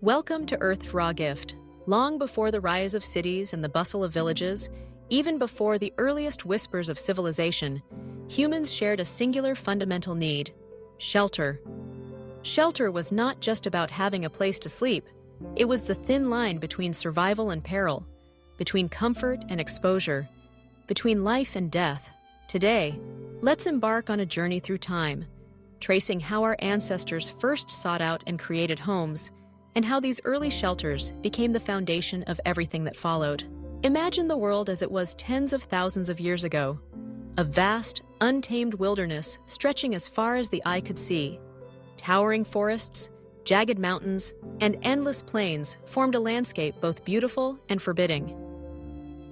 Welcome to Earth's Raw Gift. Long before the rise of cities and the bustle of villages, even before the earliest whispers of civilization, humans shared a singular fundamental need: shelter. Shelter was not just about having a place to sleep. It was the thin line between survival and peril, between comfort and exposure, between life and death. Today, let's embark on a journey through time, tracing how our ancestors first sought out and created homes, and how these early shelters became the foundation of everything that followed. Imagine the world as it was tens of thousands of years ago, a vast, untamed wilderness stretching as far as the eye could see. Towering forests, jagged mountains, and endless plains formed a landscape both beautiful and forbidding.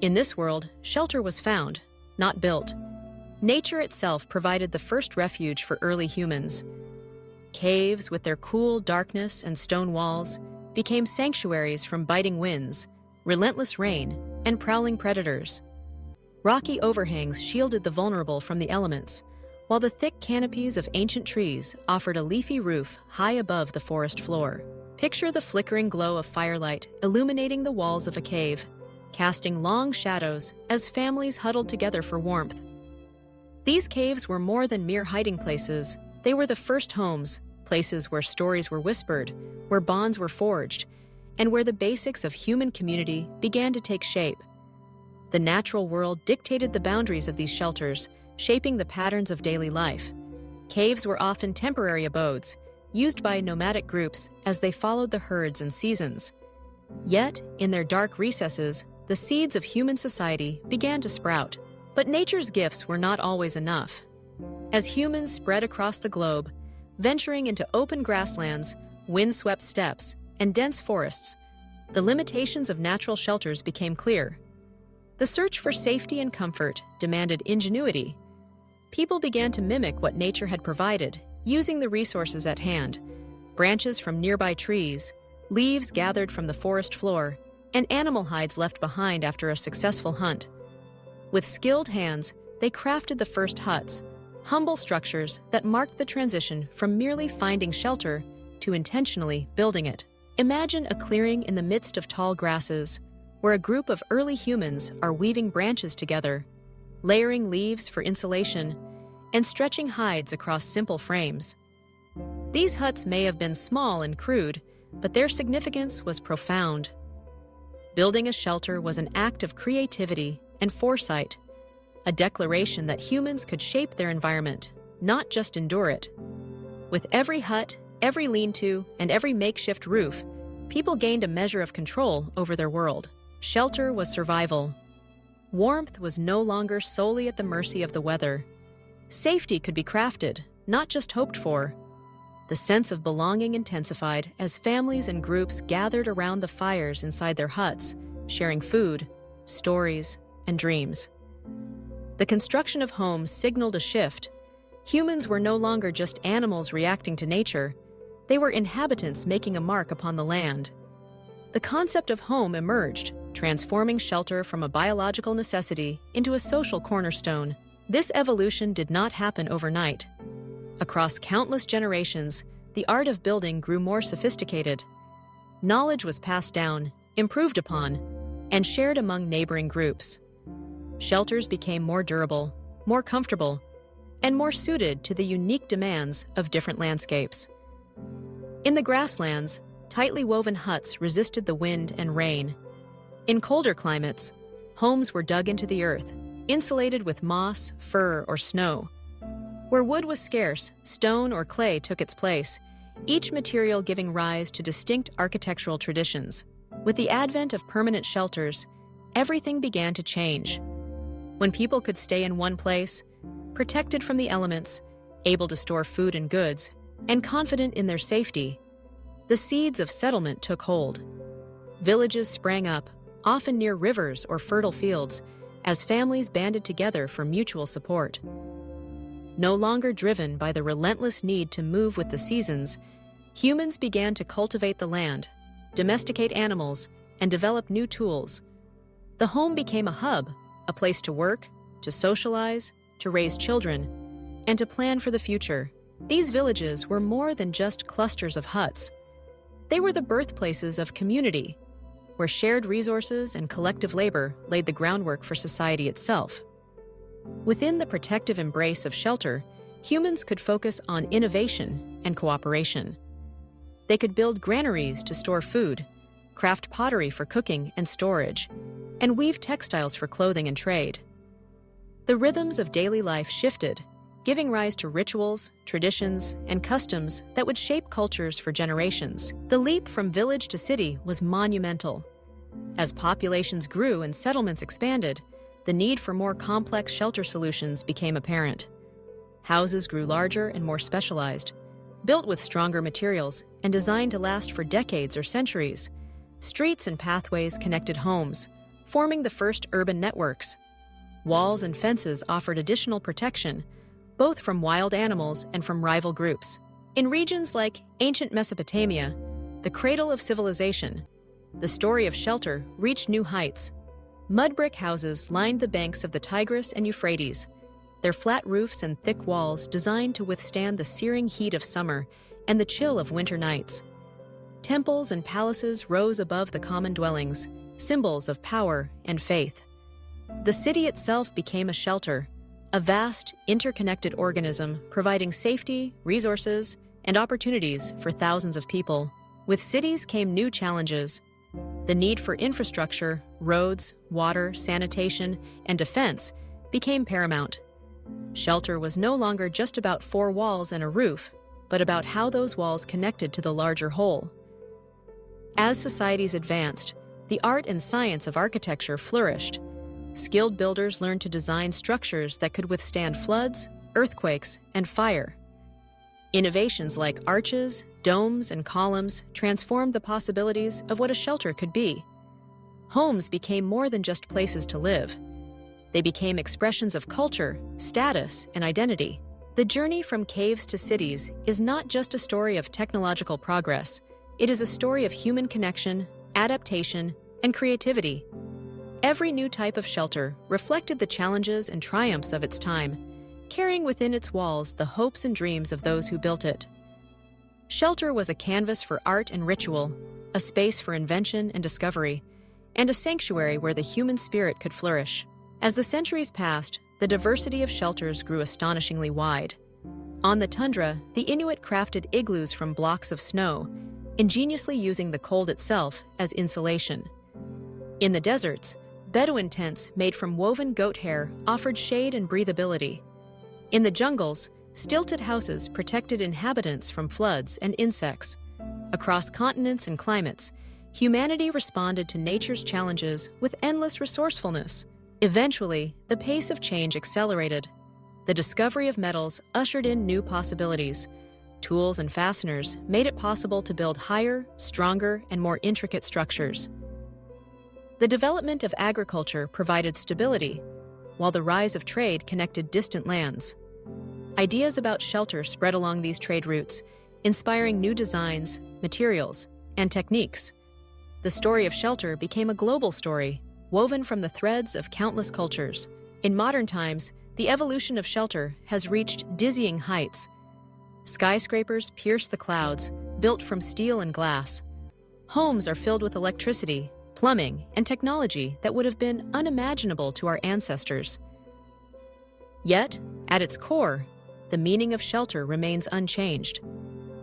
In this world, shelter was found, not built. Nature itself provided the first refuge for early humans. Caves, with their cool darkness and stone walls, became sanctuaries from biting winds, relentless rain, and prowling predators. Rocky overhangs shielded the vulnerable from the elements, while the thick canopies of ancient trees offered a leafy roof high above the forest floor. Picture the flickering glow of firelight illuminating the walls of a cave, casting long shadows as families huddled together for warmth. These caves were more than mere hiding places. They were the first homes, places where stories were whispered, where bonds were forged, and where the basics of human community began to take shape. The natural world dictated the boundaries of these shelters, shaping the patterns of daily life. Caves were often temporary abodes, used by nomadic groups as they followed the herds and seasons. Yet, in their dark recesses, the seeds of human society began to sprout. But nature's gifts were not always enough. As humans spread across the globe, venturing into open grasslands, wind-swept steppes, and dense forests, the limitations of natural shelters became clear. The search for safety and comfort demanded ingenuity. People began to mimic what nature had provided, using the resources at hand: branches from nearby trees, leaves gathered from the forest floor, and animal hides left behind after a successful hunt. With skilled hands, they crafted the first huts, humble structures that marked the transition from merely finding shelter to intentionally building it. Imagine a clearing in the midst of tall grasses, where a group of early humans are weaving branches together, layering leaves for insulation, and stretching hides across simple frames. These huts may have been small and crude, but their significance was profound. Building a shelter was an act of creativity and foresight, a declaration that humans could shape their environment, not just endure it. With every hut, every lean-to, and every makeshift roof, people gained a measure of control over their world. Shelter was survival. Warmth was no longer solely at the mercy of the weather. Safety could be crafted, not just hoped for. The sense of belonging intensified as families and groups gathered around the fires inside their huts, sharing food, stories, and dreams. The construction of homes signaled a shift. Humans were no longer just animals reacting to nature. They were inhabitants making a mark upon the land. The concept of home emerged, transforming shelter from a biological necessity into a social cornerstone. This evolution did not happen overnight. Across countless generations, the art of building grew more sophisticated. Knowledge was passed down, improved upon, and shared among neighboring groups. Shelters became more durable, more comfortable, and more suited to the unique demands of different landscapes. In the grasslands, tightly woven huts resisted the wind and rain. In colder climates, homes were dug into the earth, insulated with moss, fir, or snow. Where wood was scarce, stone or clay took its place, each material giving rise to distinct architectural traditions. With the advent of permanent shelters, everything began to change. When people could stay in one place, protected from the elements, able to store food and goods, and confident in their safety, the seeds of settlement took hold. Villages sprang up, often near rivers or fertile fields, as families banded together for mutual support. No longer driven by the relentless need to move with the seasons, humans began to cultivate the land, domesticate animals, and develop new tools. The home became a hub, a place to work, to socialize, to raise children, and to plan for the future. These villages were more than just clusters of huts. They were the birthplaces of community, where shared resources and collective labor laid the groundwork for society itself. Within the protective embrace of shelter, humans could focus on innovation and cooperation. They could build granaries to store food, craft pottery for cooking and storage, and weave textiles for clothing and trade. The rhythms of daily life shifted, giving rise to rituals, traditions, and customs that would shape cultures for generations. The leap from village to city was monumental. As populations grew and settlements expanded, the need for more complex shelter solutions became apparent. Houses grew larger and more specialized, built with stronger materials and designed to last for decades or centuries. Streets and pathways connected homes, forming the first urban networks. Walls and fences offered additional protection, both from wild animals and from rival groups. In regions like ancient Mesopotamia, the cradle of civilization, the story of shelter reached new heights. Mud brick houses lined the banks of the Tigris and Euphrates, their flat roofs and thick walls designed to withstand the searing heat of summer and the chill of winter nights. Temples and palaces rose above the common dwellings, symbols of power and faith. The city itself became a shelter, a vast, interconnected organism providing safety, resources, and opportunities for thousands of people. With cities came new challenges. The need for infrastructure, roads, water, sanitation, and defense became paramount. Shelter was no longer just about four walls and a roof, but about how those walls connected to the larger whole. As societies advanced, the art and science of architecture flourished. Skilled builders learned to design structures that could withstand floods, earthquakes, and fire. Innovations like arches, domes, and columns transformed the possibilities of what a shelter could be. Homes became more than just places to live. They became expressions of culture, status, and identity. The journey from caves to cities is not just a story of technological progress. It is a story of human connection, adaptation, and creativity. Every new type of shelter reflected the challenges and triumphs of its time, carrying within its walls the hopes and dreams of those who built it. Shelter was a canvas for art and ritual, a space for invention and discovery, and a sanctuary where the human spirit could flourish. As the centuries passed, the diversity of shelters grew astonishingly wide. On the tundra, the Inuit crafted igloos from blocks of snow, ingeniously using the cold itself as insulation. In the deserts, Bedouin tents made from woven goat hair offered shade and breathability. In the jungles, stilted houses protected inhabitants from floods and insects. Across continents and climates, humanity responded to nature's challenges with endless resourcefulness. Eventually, the pace of change accelerated. The discovery of metals ushered in new possibilities. Tools and fasteners made it possible to build higher, stronger, and more intricate structures. The development of agriculture provided stability, while the rise of trade connected distant lands. Ideas about shelter spread along these trade routes, inspiring new designs, materials, and techniques. The story of shelter became a global story, woven from the threads of countless cultures. In modern times, the evolution of shelter has reached dizzying heights. Skyscrapers pierce the clouds, built from steel and glass. Homes are filled with electricity, plumbing, and technology that would have been unimaginable to our ancestors. Yet, at its core, the meaning of shelter remains unchanged.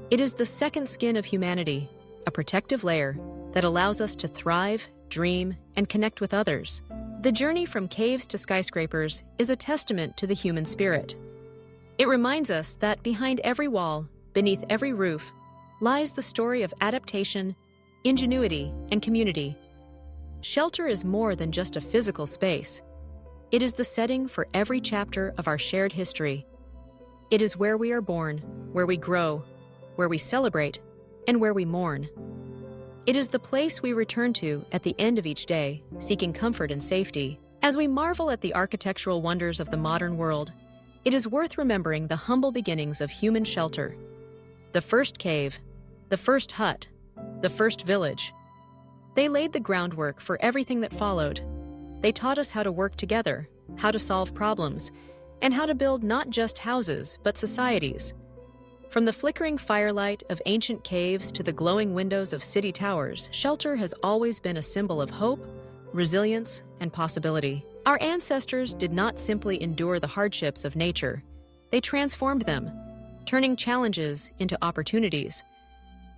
It is the second skin of humanity, a protective layer that allows us to thrive, dream, and connect with others. The journey from caves to skyscrapers is a testament to the human spirit. It reminds us that behind every wall, beneath every roof, lies the story of adaptation, ingenuity, and community. Shelter is more than just a physical space. It is the setting for every chapter of our shared history. It is where we are born, where we grow, where we celebrate, and where we mourn. It is the place we return to at the end of each day, seeking comfort and safety. As we marvel at the architectural wonders of the modern world, it is worth remembering the humble beginnings of human shelter. The first cave, the first hut, the first village. They laid the groundwork for everything that followed. They taught us how to work together, how to solve problems, and how to build not just houses, but societies. From the flickering firelight of ancient caves to the glowing windows of city towers, shelter has always been a symbol of hope, resilience, and possibility. Our ancestors did not simply endure the hardships of nature. They transformed them, turning challenges into opportunities.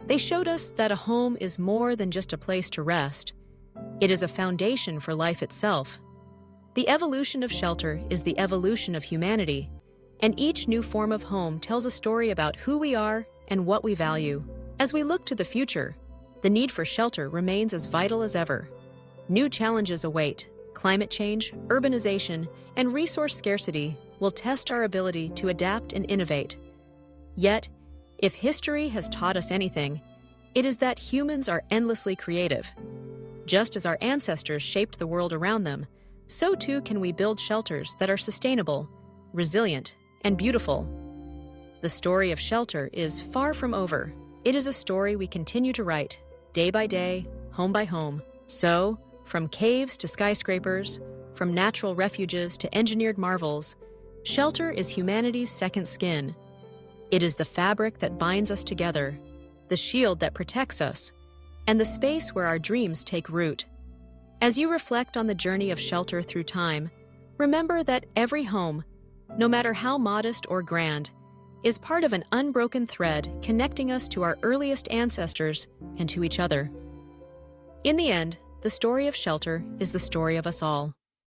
They showed us that a home is more than just a place to rest. It is a foundation for life itself. The evolution of shelter is the evolution of humanity, and each new form of home tells a story about who we are and what we value. As we look to the future, the need for shelter remains as vital as ever. New challenges await. Climate change, urbanization, and resource scarcity will test our ability to adapt and innovate. Yet, if history has taught us anything, it is that humans are endlessly creative. Just as our ancestors shaped the world around them, so too can we build shelters that are sustainable, resilient, and beautiful. The story of shelter is far from over. It is a story we continue to write, day by day, home by home. So, from caves to skyscrapers, from natural refuges to engineered marvels, shelter is humanity's second skin. It is the fabric that binds us together, the shield that protects us, and the space where our dreams take root. As you reflect on the journey of shelter through time, remember that every home, no matter how modest or grand, is part of an unbroken thread connecting us to our earliest ancestors and to each other. In the end, the story of shelter is the story of us all.